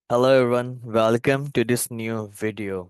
Hello everyone, welcome to this new video।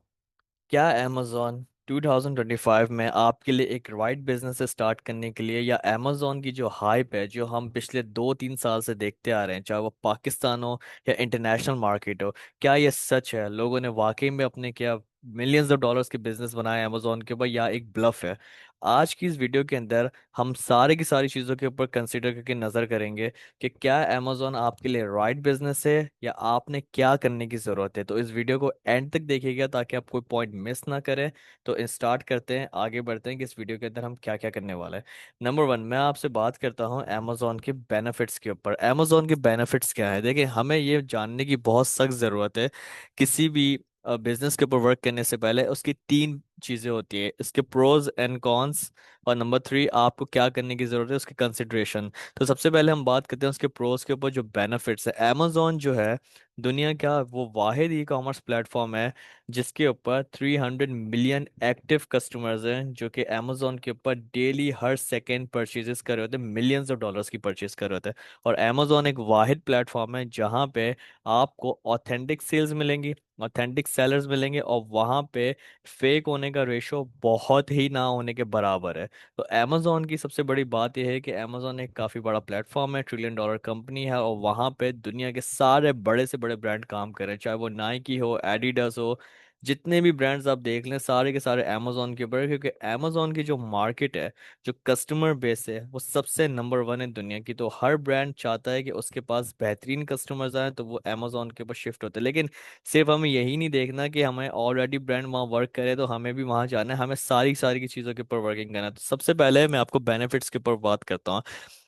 क्या Amazon 2025 में आपके लिए एक राइट बिजनेस स्टार्ट करने के लिए, या Amazon की जो हाइप है जो हम पिछले 2-3 साल से देखते आ रहे हैं, चाहे वो पाकिस्तान हो या इंटरनेशनल मार्केट हो, क्या ये सच है? लोगों ने वाकई में अपने क्या मिलियंस ऑफ डॉलर्स के बिजनेस बनाए Amazon के ऊपर, या एक ब्लफ है? आज की इस वीडियो के अंदर हम सारे की सारी चीज़ों के ऊपर कंसिडर करके नज़र करेंगे कि क्या Amazon आपके लिए राइट बिजनेस है या आपने क्या करने की ज़रूरत है। तो इस वीडियो को एंड तक देखिएगा ताकि आप कोई पॉइंट मिस ना करें। तो स्टार्ट करते हैं, आगे बढ़ते हैं कि इस वीडियो के अंदर हम क्या क्या करने वाले हैं। नंबर वन, मैं आपसे बात करता हूँ Amazon के बेनिफिट्स के ऊपर। Amazon के बेनिफिट्स क्या है? देखिए, हमें ये जानने की बहुत सख्त ज़रूरत है। किसी भी बिजनेस के ऊपर वर्क करने से पहले उसकी तीन चीज़ें होती है, इसके प्रोज एंड कॉन्स, और नंबर थ्री, आपको क्या करने की ज़रूरत है, उसकी कंसिडरेशन। तो सबसे पहले हम बात करते हैं उसके प्रोज के ऊपर, जो बेनिफिट्स है। Amazon जो है दुनिया का वो वाहिद ई कॉमर्स प्लेटफॉर्म है जिसके ऊपर 300 मिलियन एक्टिव कस्टमर्स हैं, जो कि Amazon के ऊपर डेली हर सेकेंड परचेजेस कर रहे होते हैं, मिलियंस ऑफ डॉलर्स की परचेज कर रहे होते हैं। और Amazon एक वाहिद प्लेटफॉर्म है जहाँ पे आपको ऑथेंटिक सेल्स मिलेंगी, ऑथेंटिक सेलर्स मिलेंगे, और वहाँ पे फेक होने का रेशो बहुत ही ना होने के बराबर है। तो Amazon की सबसे बड़ी बात यह है कि Amazon एक काफ़ी बड़ा प्लेटफॉर्म है, ट्रिलियन डॉलर कंपनी है, और वहाँ पे दुनिया के सारे बड़े से बड़े ब्रांड काम कर रहे हैं, चाहे वो नाइकी हो, एडिडास हो, जितने भी ब्रांड्स आप देख लें सारे के सारे Amazon के ऊपर है, क्योंकि Amazon की जो मार्केट है, जो कस्टमर बेस है, वो सबसे नंबर वन है दुनिया की। तो हर ब्रांड चाहता है कि उसके पास बेहतरीन कस्टमर्स आए, तो वो Amazon के ऊपर शिफ्ट होते हैं। लेकिन सिर्फ हमें यही नहीं देखना कि हमें ऑलरेडी ब्रांड वहाँ वर्क करे तो हमें भी वहाँ जाना है, हमें सारी सारी की चीज़ों के ऊपर वर्किंग करना है। तो सबसे पहले मैं आपको बेनिफिट्स के ऊपर बात करता हूँ।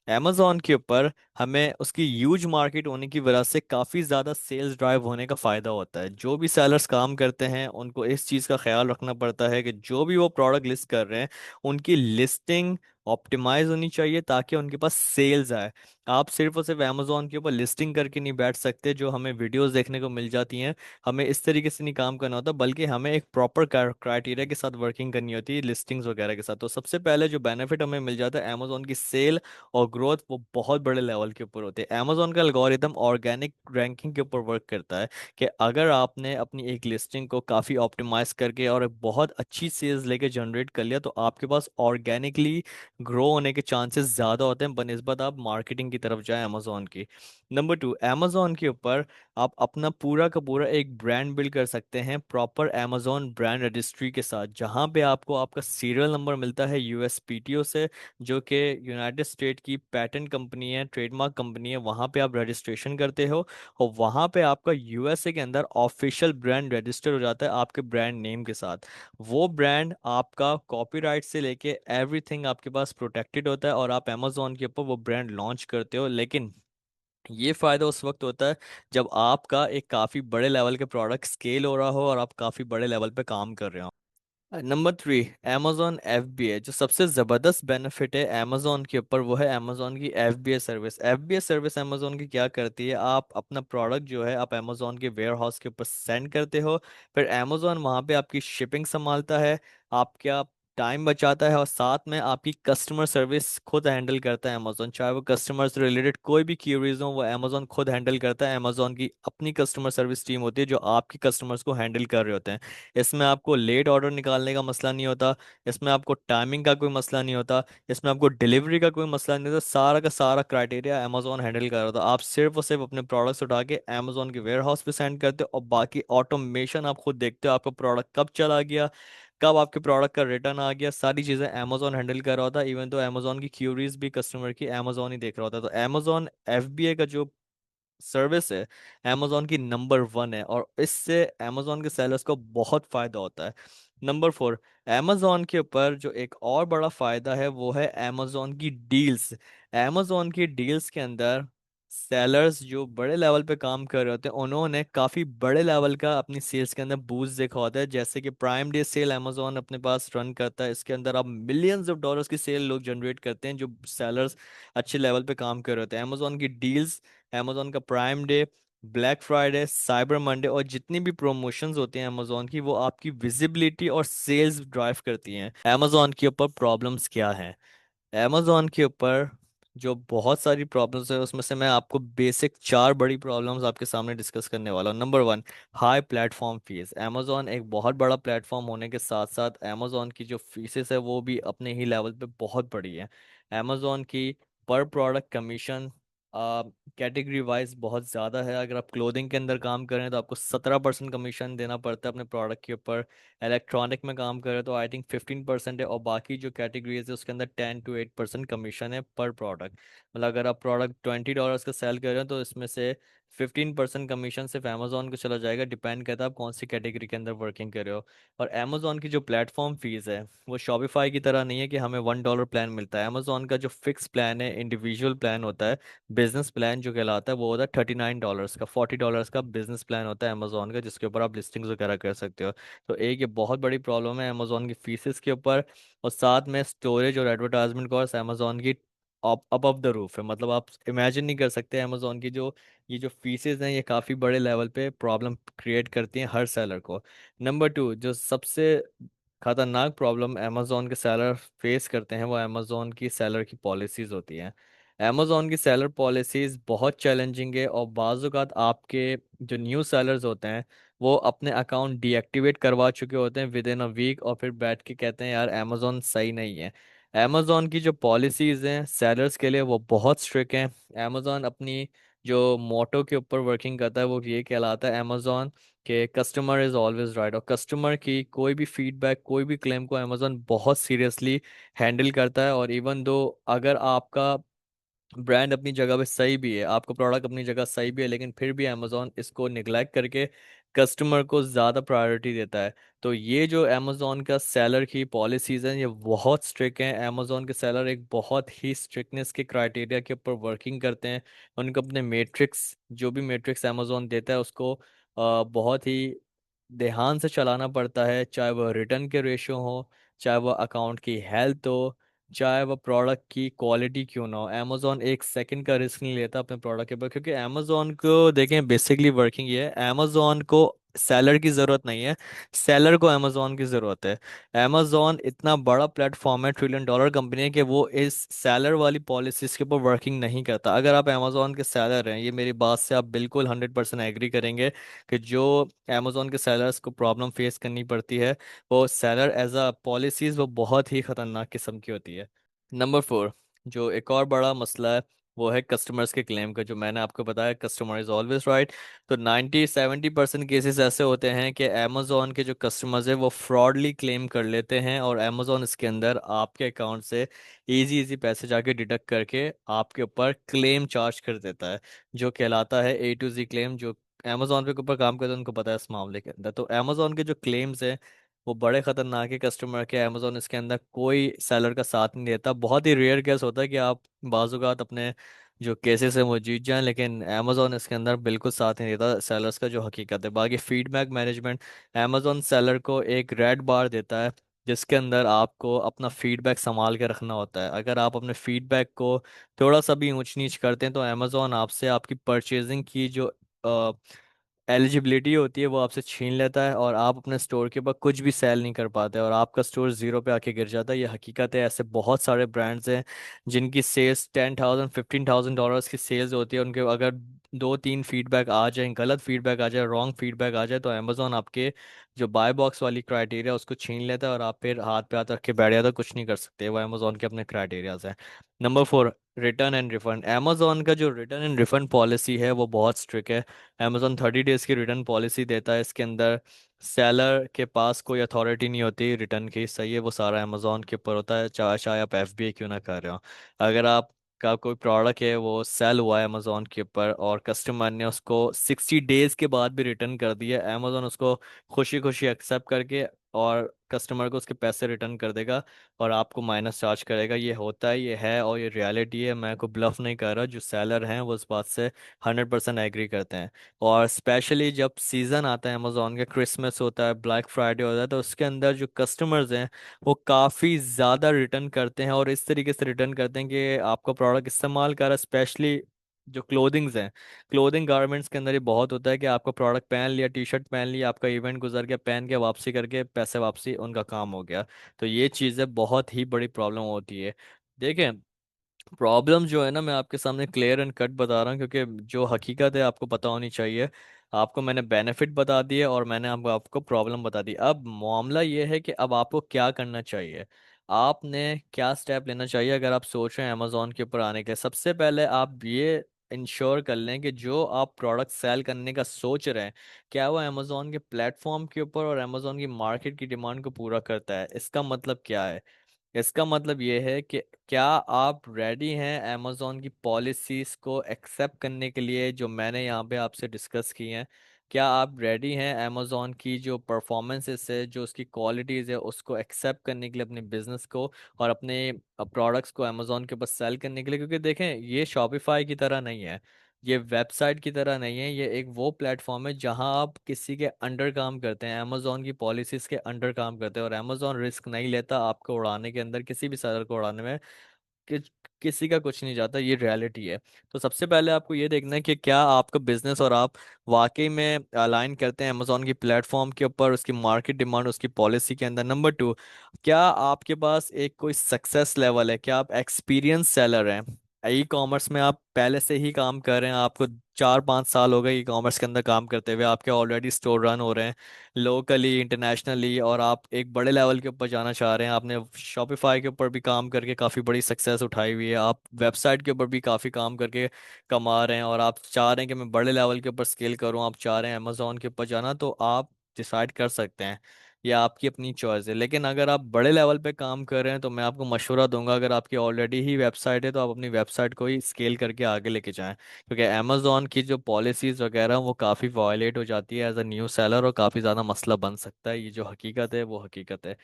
Amazon के ऊपर हमें उसकी ह्यूज मार्केट होने की वजह से काफ़ी ज़्यादा सेल्स ड्राइव होने का फ़ायदा होता है। जो भी सेलर्स काम करते हैं उनको इस चीज़ का ख्याल रखना पड़ता है कि जो भी वो प्रोडक्ट लिस्ट कर रहे हैं उनकी लिस्टिंग ऑप्टिमाइज होनी चाहिए ताकि उनके पास सेल्स आए। आप सिर्फ और सिर्फ Amazon के ऊपर लिस्टिंग करके नहीं बैठ सकते, जो हमें वीडियोस देखने को मिल जाती हैं। हमें इस तरीके से नहीं काम करना होता, बल्कि हमें एक प्रॉपर क्राइटेरिया के साथ वर्किंग करनी होती है लिस्टिंग्स वगैरह के साथ। तो सबसे पहले जो बेनिफिट हमें मिल जाता है Amazon की सेल और ग्रोथ, वो बहुत बड़े लेवल के ऊपर होते हैं। Amazon का एल्गोरिदम ऑर्गेनिक रैंकिंग के ऊपर वर्क करता है कि अगर आपने अपनी एक लिस्टिंग को काफ़ी ऑप्टिमाइज करके और एक बहुत अच्छी सेल्स लेके जनरेट कर लिया, तो आपके पास ऑर्गेनिकली ग्रो होने के चांसेस ज़्यादा होते हैं बनस्बत आप मार्केटिंग की तरफ जाएं Amazon की। नंबर टू, Amazon के ऊपर आप अपना पूरा का पूरा एक ब्रांड बिल्ड कर सकते हैं प्रॉपर Amazon ब्रांड रजिस्ट्री के साथ, जहां पे आपको आपका सीरियल नंबर मिलता है यूएसपीटीओ से, जो कि यूनाइटेड स्टेट की पैटेंट कंपनी है, ट्रेडमार्क कंपनी है। वहां पे आप रजिस्ट्रेशन करते हो और वहां पे आपका यूएसए के अंदर ऑफिशियल ब्रांड रजिस्टर हो जाता है आपके ब्रांड नेम के साथ। वो ब्रांड आपका कॉपीराइट से लेके एवरीथिंग आपके पास प्रोटेक्टेड होता है, और आप Amazon के ऊपर वो ब्रांड लॉन्च करते हो। लेकिन ये फायदा उस वक्त होता है जब आपका एक काफी बड़े लेवल के प्रोडक्ट स्केल हो रहा हो और आप काफी बड़े लेवल पे काम कर रहे हो। Number three, Amazon FBA। जो सबसे ज़बरदस्त बेनिफिट है Amazon के ऊपर, वो है Amazon की FBA service. FBA service Amazon की क्या करती है, आप अपना प्रोडक्ट जो है आप Amazon के वेयर हाउस के ऊपर सेंड करते हो, फिर Amazon वहाँ पे आपकी शिपिंग संभालता है, आपका टाइम बचाता है, और साथ में आपकी कस्टमर सर्विस खुद हैंडल करता है Amazon। चाहे वो कस्टमर से रिलेटेड कोई भी क्यूरीज हो, वो Amazon खुद हैंडल करता है। Amazon की अपनी कस्टमर सर्विस टीम होती है जो आपकी कस्टमर्स को हैंडल कर रहे होते हैं। इसमें आपको लेट ऑर्डर निकालने का मसला नहीं होता, इसमें आपको टाइमिंग का कोई मसला नहीं होता, इसमें आपको डिलीवरी का कोई मसला नहीं होता। सारा का सारा क्राइटेरिया अमेजोन हैंडल कर रहा होता। आप सिर्फ और सिर्फ अपने प्रोडक्ट्स उठा के अमेजोन के वेयर हाउस पे सेंड करते हो, और बाकी ऑटोमेशन आप खुद देखते हो आपका प्रोडक्ट कब चला गया, कब आपके प्रोडक्ट का रिटर्न आ गया। सारी चीज़ें अमेजोन हैंडल कर रहा होता है। इवन तो अमेजोन की क्यूरीज भी कस्टमर की अमेजोन ही देख रहा होता है। तो अमेजोन एफबीए का जो सर्विस है amazon की नंबर वन है, और इससे amazon के सेलर्स को बहुत फायदा होता है। नंबर फोर, amazon के ऊपर जो एक और बड़ा फायदा है वो है amazon की डील्स। amazon की डील्स के अंदर सेलर्स जो बड़े लेवल पे काम कर रहे होते हैं उन्होंने काफी बड़े लेवल का अपनी सेल्स के अंदर बूस्ट देखा होता है, जैसे कि प्राइम डे सेल amazon अपने पास रन करता है। इसके अंदर आप मिलियंस ऑफ डॉलर्स की सेल लोग जनरेट करते हैं जो सेलर्स अच्छे लेवल पे काम कर रहे होते हैं। amazon की डील्स, amazon का prime day, black Friday, cyber Monday, और जितनी भी प्रमोशंस होती हैं amazon की, वो आपकी विजिबिलिटी और सेल्स ड्राइव करती हैं। amazon के ऊपर प्रॉब्लम्स क्या हैं? amazon के ऊपर जो बहुत सारी प्रॉब्लम्स है उसमें से मैं आपको बेसिक चार बड़ी प्रॉब्लम्स आपके सामने डिस्कस करने वाला हूँ। Number one, high platform fees. Amazon एक बहुत बड़ा प्लेटफॉर्म होने के साथ साथ अमेजोन की जो फीसेस है वो भी अपने ही लेवल पे बहुत बड़ी है। अमेजोन की पर प्रोडक्ट कमीशन कैटेगरी वाइज बहुत ज़्यादा है। अगर आप क्लोथिंग के अंदर काम करें तो आपको 17% कमीशन देना पड़ता है अपने प्रोडक्ट के ऊपर। इलेक्ट्रॉनिक में काम करें तो आई थिंक 15% है, और बाकी जो कैटेगरीज है उसके अंदर 10 to 8% कमीशन है पर प्रोडक्ट। मतलब अगर आप प्रोडक्ट $20 का सेल कर रहे हो तो इसमें से 15% कमीशन सिर्फ अमेजोन को चला जाएगा। डिपेंड करता है आप कौन सी कैटेगरी के अंदर वर्किंग कर रहे हो। और अमेजोन की जो प्लेटफॉर्म फीस है वो शॉपिफाई की तरह नहीं है कि हमें $1 प्लान मिलता है। अमेजोन का जो फिक्स प्लान है, इंडिविजुअल प्लान होता है, बिजनेस प्लान जो कहलाता है, वो होता है $39 का। $40 का बिजनेस प्लान होता है अमेजोन का, जिसके ऊपर आप लिस्टिंग्स वगैरह कर सकते हो। तो एक ये बहुत बड़ी प्रॉब्लम है अमेजोन की फीसेस के ऊपर। और साथ में स्टोरेज और एडवर्टाइजमेंट कॉस्ट अमेजोन की अबव द रूफ है। मतलब आप इमेजिन नहीं कर सकते अमेजोन की जो ये जो फीसेस हैं ये काफ़ी बड़े लेवल पे प्रॉब्लम क्रिएट करती हैं हर सेलर को। नंबर टू, जो सबसे खतरनाक प्रॉब्लम अमेजोन के सेलर फेस करते हैं वो अमेजोन की सेलर की पॉलिसीज होती हैं। अमेजोन की सेलर पॉलिसीज बहुत चैलेंजिंग है, और बाज़ आपके जो न्यू सेलर्स होते हैं वो अपने अकाउंट डीएक्टिवेट करवा चुके होते हैं विद इन अ वीक, और फिर बैठ के कहते हैं यार अमेजोन सही नहीं है। अमेजोन की जो पॉलिसीज हैं सेलर्स के लिए वो बहुत स्ट्रिक्ट हैं। अमेजोन अपनी जो मोटो के ऊपर वर्किंग करता है वो ये कहलाता है अमेजोन के कस्टमर इज ऑलवेज राइट। और कस्टमर की कोई भी फीडबैक, कोई भी क्लेम को अमेजोन बहुत सीरियसली हैंडल करता है। और इवन दो अगर आपका ब्रांड अपनी जगह पे सही भी है, आपका प्रोडक्ट अपनी जगह सही भी है, लेकिन फिर भी अमेजोन इसको निगलेक्ट करके कस्टमर को ज़्यादा प्रायोरिटी देता है। तो ये जो अमेजोन का सेलर की पॉलिसीज हैं ये बहुत स्ट्रिक्ट हैं। अमेजोन के सेलर एक बहुत ही स्ट्रिक्टनेस के क्राइटेरिया के ऊपर वर्किंग करते हैं। उनको अपने मैट्रिक्स, जो भी मैट्रिक्स अमेजोन देता है उसको बहुत ही ध्यान से चलाना पड़ता है। चाहे वह रिटर्न के रेशियो हो, चाहे वह अकाउंट की हेल्थ हो, चाहे वो प्रोडक्ट की क्वालिटी क्यों ना हो। अमेजोन एक सेकंड का रिस्क नहीं लेता अपने प्रोडक्ट के ऊपर, क्योंकि अमेजोन को देखें बेसिकली वर्किंग ये है, अमेजोन को सेलर की ज़रूरत नहीं है, सेलर को अमेजोन की ज़रूरत है। अमेजोन इतना बड़ा प्लेटफॉर्म है, $1 ट्रिलियन कंपनी है, कि वो इस सेलर वाली पॉलिसीज के ऊपर वर्किंग नहीं करता। अगर आप अमेजोन के सेलर हैं, ये मेरी बात से आप बिल्कुल 100% एग्री करेंगे कि जो अमेजोन के सेलर्स को प्रॉब्लम फेस करनी पड़ती है वो सेलर एज अ पॉलिसीज वो बहुत ही खतरनाक किस्म की होती है। नंबर फोर, जो एक और बड़ा मसला है वो है कस्टमर्स के क्लेम का। जो मैंने आपको बताया कस्टमर इज ऑलवेज राइट। तो 90-70% केसेस ऐसे होते हैं कि अमेजोन के जो कस्टमर्स हैं वो फ्रॉडली क्लेम कर लेते हैं, और अमेजोन इसके अंदर आपके अकाउंट से इजी इजी पैसे जाके डिडक्ट करके आपके ऊपर क्लेम चार्ज कर देता है, जो कहलाता है A to Z क्लेम। जो अमेजोन पे के ऊपर काम करते हैं उनको पता है इस मामले के अंदर। तो अमेजोन के जो क्लेम्स हैं वो बड़े खतरनाक है कस्टमर के। अमेजोन इसके अंदर कोई सेलर का साथ नहीं देता। बहुत ही रेयर केस होता है कि आप बाजुकात अपने जो केसेस हैं वो जीत जाएं, लेकिन अमेजोन इसके अंदर बिल्कुल साथ नहीं देता सेलर्स का, जो हकीकत है। बाकी फीडबैक मैनेजमेंट, अमेजोन सेलर को एक रेड बार देता है जिसके अंदर आपको अपना फीडबैक संभाल के रखना होता है। अगर आप अपने फीडबैक को थोड़ा सा भी ऊंच नीच करते हैं तो अमेजोन आपसे आपकी परचेजिंग की जो एलिजिबिलिटी होती है वो आपसे छीन लेता है, और आप अपने स्टोर के ऊपर कुछ भी सेल नहीं कर पाते, और आपका स्टोर जीरो पे आके गिर जाता है। ये हकीकत है। ऐसे बहुत सारे ब्रांड्स हैं जिनकी सेल्स 10,000 15,000 डॉलर्स की सेल्स होती है, उनके अगर दो तीन फीडबैक आ जाए, गलत फीडबैक आ जाए, रॉन्ग फीडबैक आ जाए, तो अमेजोन आपके जो बाय बॉक्स वाली क्राइटेरिया उसको छीन लेता है, और आप फिर हाथ पे हाथ रख के बैठ जाते हो, कुछ नहीं कर सकते। वो अमेजोन के अपने क्राइटेरियाज हैं। Number four, return and refund. Amazon का जो रिटर्न एंड रिफंड पॉलिसी है वो बहुत स्ट्रिक्ट है। अमेजोन 30 डेज की रिटर्न पॉलिसी देता है। इसके अंदर सेलर के पास कोई अथॉरिटी नहीं होती रिटर्न की, सही है, वो सारा अमेजोन के ऊपर होता है, चाहे चाहे आप FBA क्यों ना कर रहे हो। अगर आप का कोई प्रोडक्ट है वो सेल हुआ है अमेजोन के ऊपर और कस्टमर ने उसको 60 डेज के बाद भी रिटर्न कर दिया, अमेजोन उसको खुशी खुशी एक्सेप्ट करके और कस्टमर को उसके पैसे रिटर्न कर देगा, और आपको माइनस चार्ज करेगा। ये होता है, ये है, और ये रियलिटी है। मैं को ब्लफ नहीं कर रहा। जो सेलर हैं वो इस बात से 100% एग्री करते हैं। और स्पेशली जब सीज़न आता है अमेजोन का, क्रिसमस होता है, ब्लैक फ्राइडे होता है, तो उसके अंदर जो कस्टमर्स हैं वो काफ़ी ज़्यादा रिटर्न करते हैं, और इस तरीके से रिटर्न करते हैं कि आपका प्रोडक्ट इस्तेमाल कर रहा है। स्पेशली जो क्लोथिंग्स हैं, क्लोथिंग गारमेंट्स के अंदर ये बहुत होता है कि आपका प्रोडक्ट पहन लिया, टी शर्ट पहन लिया, आपका इवेंट गुजर गया, पहन के वापसी करके पैसे वापसी, उनका काम हो गया। तो ये चीज़ें बहुत ही बड़ी प्रॉब्लम होती है। देखें, प्रॉब्लम जो है ना, मैं आपके सामने क्लियर एंड कट बता रहा हूँ, क्योंकि जो हकीकत है आपको पता होनी चाहिए। आपको मैंने बेनिफिट बता दिए और मैंने आपको आपको प्रॉब्लम बता दी। अब मामला ये है कि अब आपको क्या करना चाहिए, आपने क्या स्टेप लेना चाहिए अगर आप सोच रहे हैं अमेजोन के ऊपर आने के लिए। सबसे पहले आप ये इंश्योर कर लें कि जो आप प्रोडक्ट सेल करने का सोच रहे हैं, क्या वो अमेजोन के प्लेटफॉर्म के ऊपर और अमेजोन की मार्केट की डिमांड को पूरा करता है। इसका मतलब क्या है? इसका मतलब ये है कि क्या आप रेडी हैं अमेजोन की पॉलिसीज को एक्सेप्ट करने के लिए जो मैंने यहाँ पे आपसे डिस्कस की हैं। क्या आप रेडी हैं अमेजोन की जो परफॉर्मेंसेस है, जो उसकी क्वालिटीज़ है, उसको एक्सेप्ट करने के लिए अपने बिजनेस को और अपने प्रोडक्ट्स को अमेजोन के ऊपर सेल करने के लिए? क्योंकि देखें, ये शॉपिफाई की तरह नहीं है, ये वेबसाइट की तरह नहीं है, ये एक वो प्लेटफॉर्म है जहां आप किसी के अंडर काम करते हैं, अमेजोन की पॉलिसीज के अंडर काम करते हैं, और अमेजोन रिस्क नहीं लेता आपको उड़ाने के अंदर, किसी भी सेलर को उड़ाने में। कि, किसी का कुछ नहीं जाता, ये रियलिटी है। तो सबसे पहले आपको ये देखना है कि क्या आपका बिजनेस और आप वाकई में अलाइन करते हैं अमेजोन की प्लेटफॉर्म के ऊपर, उसकी मार्केट डिमांड, उसकी पॉलिसी के अंदर। नंबर टू, क्या आपके पास एक कोई सक्सेस लेवल है, क्या आप एक्सपीरियंस सेलर हैं, ई कॉमर्स में आप पहले से ही काम कर रहे हैं, आपको 4-5 साल हो गए ई कॉमर्स के अंदर काम करते हुए, आपके ऑलरेडी स्टोर रन हो रहे हैं लोकली इंटरनेशनली, और आप एक बड़े लेवल के ऊपर जाना चाह रहे हैं। आपने शॉपिफाई के ऊपर भी काम करके काफ़ी बड़ी सक्सेस उठाई हुई है, आप वेबसाइट के ऊपर भी काफ़ी काम करके कमा रहे हैं, और आप चाह रहे हैं कि मैं बड़े लेवल के ऊपर स्केल करूं, आप चाह रहे हैं अमेजोन के ऊपर जाना, तो आप डिसाइड कर सकते हैं। ये आपकी अपनी चॉइस है। लेकिन अगर आप बड़े लेवल पे काम कर रहे हैं तो मैं आपको मशवरा दूंगा, अगर आपकी ऑलरेडी ही वेबसाइट है तो आप अपनी वेबसाइट को ही स्केल करके आगे लेके जाएं, क्योंकि अमेजोन की जो पॉलिसीज वगैरह वो काफ़ी वायलेट हो जाती है एज अ न्यू सेलर, और काफ़ी ज़्यादा मसला बन सकता है। ये जो हकीकत है वो हकीकत है।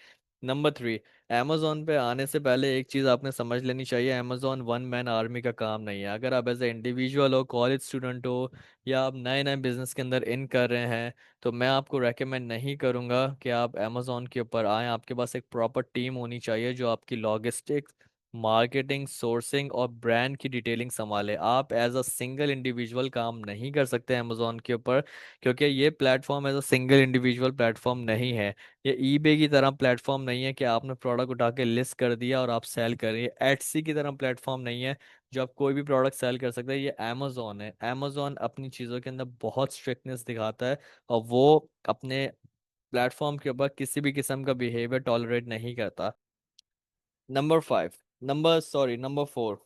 नंबर थ्री, अमेजोन पे आने से पहले एक चीज़ आपने समझ लेनी चाहिए, अमेजोन वन मैन आर्मी का काम नहीं है। अगर आप एज ए इंडिविजुअल हो, कॉलेज स्टूडेंट हो, या आप नए नए बिजनेस के अंदर इन कर रहे हैं, तो मैं आपको रेकमेंड नहीं करूंगा कि आप अमेजोन के ऊपर आएँ। आपके पास एक प्रॉपर टीम होनी चाहिए जो आपकी लॉजिस्टिक्स, मार्केटिंग, सोर्सिंग और ब्रांड की डिटेलिंग संभाले। आप एज अ सिंगल इंडिविजुअल काम नहीं कर सकते अमेजोन के ऊपर, क्योंकि ये platform as a single individual platform नहीं है। ये ईबे की तरह प्लेटफॉर्म नहीं है कि आपने प्रोडक्ट उठा के लिस्ट कर दिया और आप सेल कर रही है। एटसी की तरह प्लेटफॉर्म नहीं है जो आप कोई भी प्रोडक्ट सेल कर सकते हैं। ये अमेजोन है। अमेजोन अपनी चीज़ों के अंदर बहुत स्ट्रिक्टनेस दिखाता है, और वो अपने प्लेटफॉर्म के ऊपर किसी भी किस्म का बिहेवियर टॉलरेट नहीं करता। Number five, number four,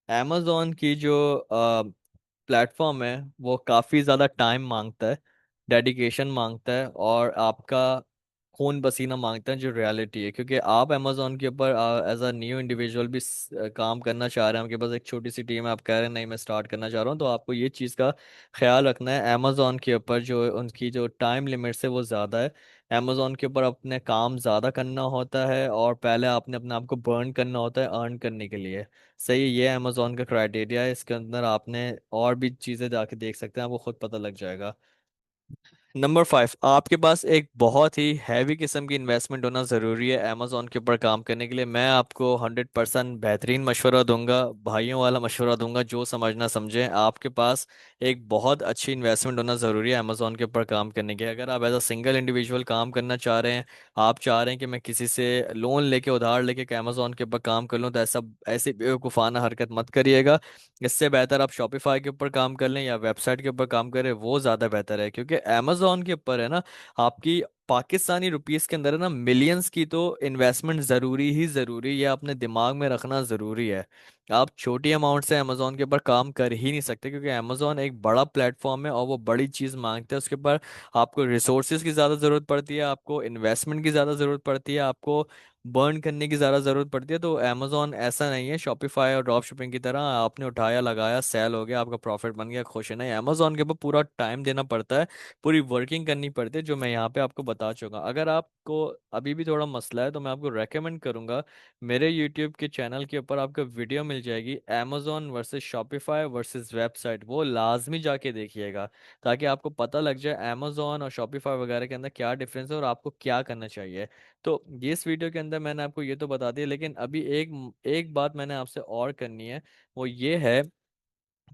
amazon की जो प्लेटफॉर्म है वो काफ़ी ज़्यादा टाइम मांगता है, डेडिकेशन मांगता है, और आपका खून पसीना मांगता है, जो रियलिटी है। क्योंकि आप अमेजोन के ऊपर एज अ न्यू इंडिविजुअल भी काम करना चाह रहे हैं, आपके पास एक छोटी सी टीम है, आप कह रहे हैं नहीं मैं स्टार्ट करना चाह रहा हूँ, तो आपको ये चीज़ का ख्याल रखना है। अमेजोन के ऊपर जो उनकी जो टाइम लिमिट्स है वो ज़्यादा है। अमेजोन के ऊपर अपने काम ज़्यादा करना होता है, और पहले आपने अपने आप को बर्न करना होता है अर्न करने के लिए। सही है, ये अमेजोन का क्राइटेरिया है। इसके अंदर आपने और भी चीज़ें जाके देख सकते हैं, आपको खुद पता लग जाएगा। नंबर फाइव, आपके पास एक बहुत ही हैवी किस्म की इन्वेस्टमेंट होना ज़रूरी है अमेजोन के ऊपर काम करने के लिए। मैं आपको 100% बेहतरीन मशवरा दूंगा, भाइयों वाला मशवरा दूंगा, जो समझना समझें। आपके पास एक बहुत अच्छी इन्वेस्टमेंट होना ज़रूरी है अमेजोन के ऊपर काम करने के। अगर आप एज अ सिंगल इंडिविजुअल काम करना चाह रहे हैं, आप चाह रहे हैं कि मैं किसी से लोन लेके उधार लेके अमेजोन के ऊपर काम कर लूँ, तो ऐसा ऐसी बेवकूफ़ाना हरकत मत करिएगा। इससे बेहतर आप शॉपिफाई के ऊपर काम कर लें या वेबसाइट के ऊपर काम करें, वो ज़्यादा बेहतर है। क्योंकि अमेजोन के ऊपर है ना, आपकी पाकिस्तानी रुपीस के अंदर है ना मिलियंस की तो इन्वेस्टमेंट ज़रूरी ही ज़रूरी, ये अपने दिमाग में रखना ज़रूरी है। आप छोटी अमाउंट से अमेजोन के ऊपर काम कर ही नहीं सकते, क्योंकि अमेजोन एक बड़ा प्लेटफॉर्म है और वो बड़ी चीज़ मांगते हैं। उसके ऊपर आपको रिसोर्सेज की ज़्यादा ज़रूरत पड़ती है, आपको इन्वेस्टमेंट की ज़्यादा ज़रूरत पड़ती है, आपको बर्न करने की ज़्यादा ज़रूरत पड़ती है। तो अमेजोन ऐसा नहीं है शॉपिफाई और ड्रॉप शिपिंग की तरह, आपने उठाया लगाया सेल हो गया, आपका प्रॉफिट बन गया, खुश है। नहीं, अमेजोन के ऊपर पूरा टाइम देना पड़ता है, पूरी वर्किंग करनी पड़ती है, जो मैं यहाँ पे आपको बता चुका। अगर आपको अभी भी थोड़ा मसला है तो मैं आपको रेकमेंड करूंगा, मेरे यूट्यूब के चैनल के ऊपर आपको वीडियो मिल जाएगी, Amazon versus Shopify versus website, वो लाजमी जाके देखिएगा, ताकि आपको पता लग जाए अमेजोन और शॉपिफाई वगैरह के अंदर क्या डिफरेंस है और आपको क्या करना चाहिए। तो ये इस वीडियो के अंदर मैंने आपको ये तो बता दिया, लेकिन अभी एक एक बात मैंने आपसे और करनी है, वो ये है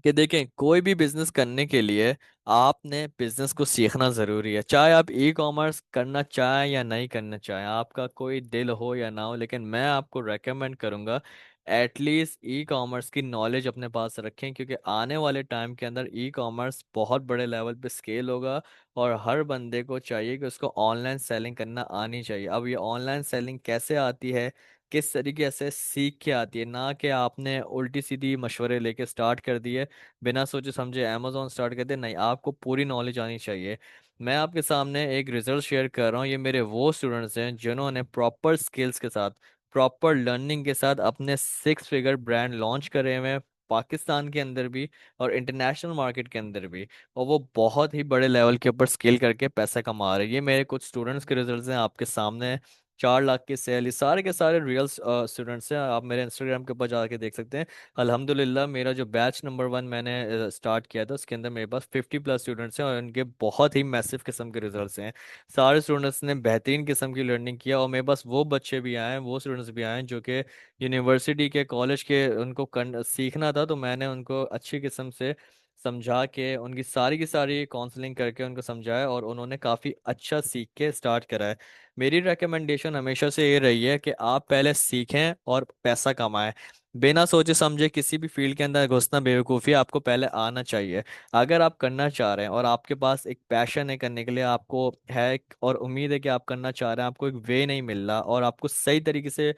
कि देखें, कोई भी बिजनेस करने के लिए आपने बिजनेस को सीखना ज़रूरी है। चाहे आप ई कॉमर्स करना चाहें या नहीं करना चाहें, आपका कोई दिल हो या ना हो, लेकिन मैं आपको रेकमेंड करूंगा एटलीस्ट ई कॉमर्स की नॉलेज अपने पास रखें, क्योंकि आने वाले टाइम के अंदर ई कॉमर्स बहुत बड़े लेवल पे स्केल होगा। और हर बंदे को चाहिए कि उसको ऑनलाइन सेलिंग करना आनी चाहिए। अब ये ऑनलाइन सेलिंग कैसे आती है, किस तरीके से सीख के आती है, ना कि आपने उल्टी सीधी मशवरे लेके स्टार्ट कर दिए, बिना सोचे समझे अमेजोन स्टार्ट कर दिया। नहीं, आपको पूरी नॉलेज आनी चाहिए। मैं आपके सामने एक रिजल्ट शेयर कर रहा हूँ। ये मेरे वो स्टूडेंट्स हैं जिन्होंने प्रॉपर स्किल्स के साथ, प्रॉपर लर्निंग के साथ अपने 6 फिगर ब्रांड लॉन्च करे हुए हैं, पाकिस्तान के अंदर भी और इंटरनेशनल मार्केट के अंदर भी। और वो बहुत ही बड़े लेवल के ऊपर स्केल करके पैसा कमा रहे हैं। ये मेरे कुछ स्टूडेंट्स के रिजल्ट्स हैं आपके सामने। 4 लाख की सेल, ये सारे के सारे रियल स्टूडेंट्स हैं। आप मेरे इंस्टाग्राम के ऊपर जाके देख सकते हैं। अल्हम्दुलिल्लाह मेरा जो बैच नंबर 1 मैंने स्टार्ट किया था, उसके अंदर मेरे पास 50+ स्टूडेंट्स हैं और उनके बहुत ही मैसिव किस्म के रिजल्ट्स हैं। सारे स्टूडेंट्स ने बेहतरीन किस्म की लर्निंग किया। और मेरे पास वो बच्चे भी आए हैं, वो स्टूडेंट्स भी आए हैं जो कि यूनिवर्सिटी के, कॉलेज के, उनको सीखना था, तो मैंने उनको अच्छी किस्म से समझा के, उनकी सारी की सारी काउंसलिंग करके उनको समझाया और उन्होंने काफ़ी अच्छा सीख के स्टार्ट करा है। मेरी रिकमेंडेशन हमेशा से ये रही है कि आप पहले सीखें और पैसा कमाएं। बिना सोचे समझे किसी भी फील्ड के अंदर घुसना बेवकूफ़ी है, आपको पहले आना चाहिए। अगर आप करना चाह रहे हैं और आपके पास एक पैशन है करने के लिए, आपको है और उम्मीद है कि आप करना चाह रहे हैं, आपको एक वे नहीं मिल रहा और आपको सही तरीके से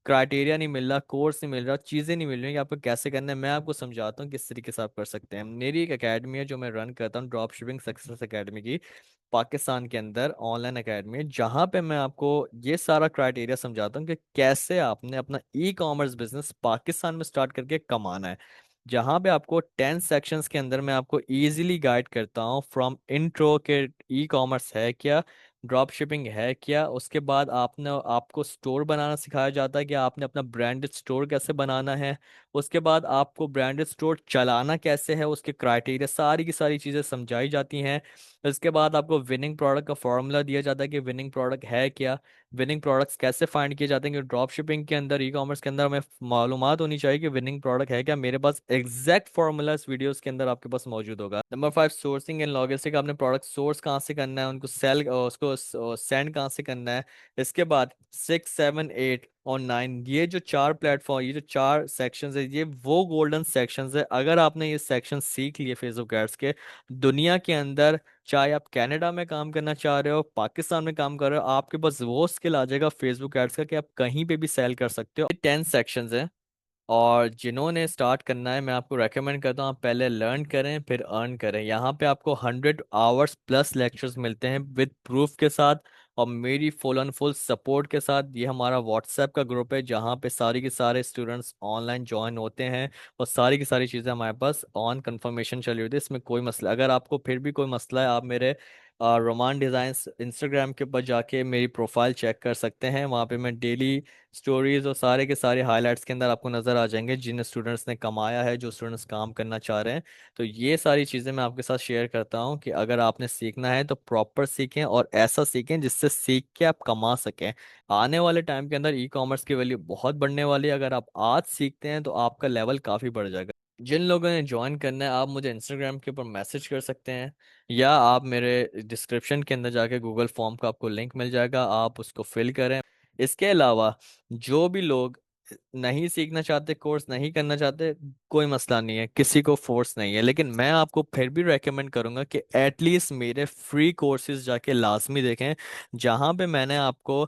क्राइटेरिया नहीं मिल रहा, कोर्स नहीं मिल रहा, चीज़ें नहीं मिल रही कि आपको कैसे करना है, मैं आपको समझाता हूँ किस तरीके से आप कर सकते हैं। मेरी एक एकेडमी है जो मैं रन करता हूँ, ड्रॉप शिपिंग सक्सेस एकेडमी की। पाकिस्तान के अंदर ऑनलाइन एकेडमी है जहाँ पे मैं आपको ये सारा क्राइटेरिया समझाता हूँ कि कैसे आपने अपना ई कॉमर्स बिजनेस पाकिस्तान में स्टार्ट करके कमाना है। जहाँ पे आपको 10 सेक्शंस के अंदर मैं आपको इजीली गाइड करता हूँ, फ्रॉम इंट्रो के ई कॉमर्स है क्या, ड्रॉप शिपिंग है क्या, उसके बाद आपने आपको स्टोर बनाना सिखाया जाता है कि आपने अपना ब्रांडेड स्टोर कैसे बनाना है, उसके बाद आपको ब्रांडेड स्टोर चलाना कैसे है, उसके क्राइटेरिया सारी की सारी चीज़ें समझाई जाती हैं। इसके बाद आपको विनिंग प्रोडक्ट का फॉर्मूला दिया जाता है कि विनिंग प्रोडक्ट है क्या, विनिंग प्रोडक्ट्स कैसे फाइंड किए जाते हैं, कि ड्रॉप शिपिंग के अंदर, ई कॉमर्स के अंदर हमें मालूमात होनी चाहिए कि विनिंग प्रोडक्ट है क्या। मेरे पास एग्जैक्ट फॉर्मूला इस वीडियोस के अंदर आपके पास मौजूद होगा। Number 5, sourcing and logistic. आपने प्रोडक्ट सोर्स कहाँ से करना है, उनको सेल, उसको सेंड कहाँ से करना है। इसके बाद 6, 7, 8 और 9, ये जो 4 प्लेटफॉर्म, ये जो 4 सेक्शंस है, ये वो गोल्डन सेक्शंस है। अगर आपने ये सेक्शन सीख लिए फेसबुक एड्स के, दुनिया के अंदर, चाहे आप कनाडा में काम करना चाह रहे हो, पाकिस्तान में काम कर रहे हो, आपके पास वो स्किल आ जाएगा फेसबुक एड्स का कि आप कहीं पे भी सेल कर सकते हो। 10 सेक्शंस हैं और जिन्होंने स्टार्ट करना है, मैं आपको रेकमेंड करता हूँ आप पहले लर्न करें फिर अर्न करें। यहाँ पे आपको 100 आवर्स प्लस लेक्चर्स मिलते हैं विद प्रूफ के साथ और मेरी फुल एंड फुल सपोर्ट के साथ। ये हमारा व्हाट्सएप का ग्रुप है जहाँ पे सारी के सारे स्टूडेंट्स ऑनलाइन ज्वाइन होते हैं और सारी की सारी चीज़ें हमारे पास ऑन कंफर्मेशन चली होती है। इसमें कोई मसला, अगर आपको फिर भी कोई मसला है, आप मेरे रोमान डिज़ाइंस इंस्टाग्राम के ऊपर जाके मेरी प्रोफाइल चेक कर सकते हैं। वहाँ पे मैं डेली स्टोरीज और सारे के सारे हाइलाइट्स के अंदर आपको नज़र आ जाएंगे जिन स्टूडेंट्स ने कमाया है, जो स्टूडेंट्स काम करना चाह रहे हैं। तो ये सारी चीज़ें मैं आपके साथ शेयर करता हूँ कि अगर आपने सीखना है तो प्रॉपर सीखें और ऐसा सीखें जिससे सीख के आप कमा सकें। आने वाले टाइम के अंदर ई कॉमर्स की वैल्यू बहुत बढ़ने वाली है। अगर आप आज सीखते हैं तो आपका लेवल काफ़ी बढ़ जाएगा। जिन लोगों ने ज्वाइन करना है, आप मुझे इंस्टाग्राम के ऊपर मैसेज कर सकते हैं या आप मेरे डिस्क्रिप्शन के अंदर जाके गूगल फॉर्म का आपको लिंक मिल जाएगा, आप उसको फिल करें। इसके अलावा जो भी लोग नहीं सीखना चाहते, कोर्स नहीं करना चाहते, कोई मसला नहीं है, किसी को फोर्स नहीं है, लेकिन मैं आपको फिर भी रेकमेंड करूंगा कि एटलीस्ट मेरे फ्री कोर्सेज जाके लाजमी देखें, जहां पे मैंने आपको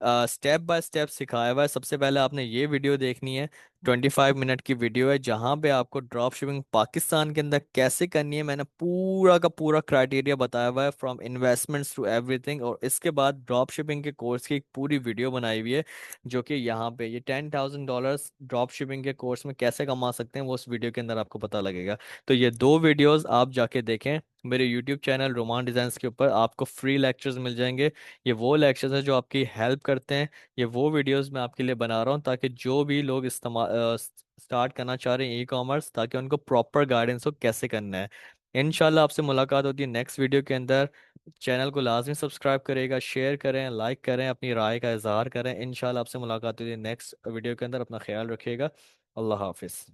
स्टेप बाय स्टेप सिखाया हुआ है। सबसे पहले आपने ये वीडियो देखनी है, 25 मिनट की वीडियो है जहाँ पे आपको ड्रॉप शिपिंग पाकिस्तान के अंदर कैसे करनी है, मैंने पूरा का पूरा क्राइटेरिया बताया हुआ है, फ्रॉम इन्वेस्टमेंट्स टू एवरीथिंग। और इसके बाद ड्रॉप शिपिंग के कोर्स की एक पूरी वीडियो बनाई हुई है जो कि यहाँ पे ये $10,000 ड्रॉप शिपिंग के कोर्स में कैसे कमा सकते हैं, वो उस वीडियो के अंदर आपको पता लगेगा। तो ये दो वीडियोस आप जाके देखें। मेरे यूट्यूब चैनल रोमान डिजाइन्स के ऊपर आपको फ्री लेक्चर्स मिल जाएंगे। ये वो लेक्चर्स हैं जो आपकी हेल्प करते हैं। ये वो वीडियोस मैं आपके लिए बना रहा हूँ ताकि जो भी लोग इस्तेमाल स्टार्ट करना चाह रहे हैं ई कॉमर्स, ताकि उनको प्रॉपर गाइडेंस हो कैसे करना है। इंशाल्लाह आपसे मुलाकात होती है नेक्स्ट वीडियो के अंदर। चैनल को लाजमी सब्सक्राइब करेगा, शेयर करें, लाइक करें, अपनी राय का इजहार करें। इंशाल्लाह आपसे मुलाकात होती है नेक्स्ट वीडियो के अंदर। अपना ख्याल रखिएगा। अल्लाह हाफिज़।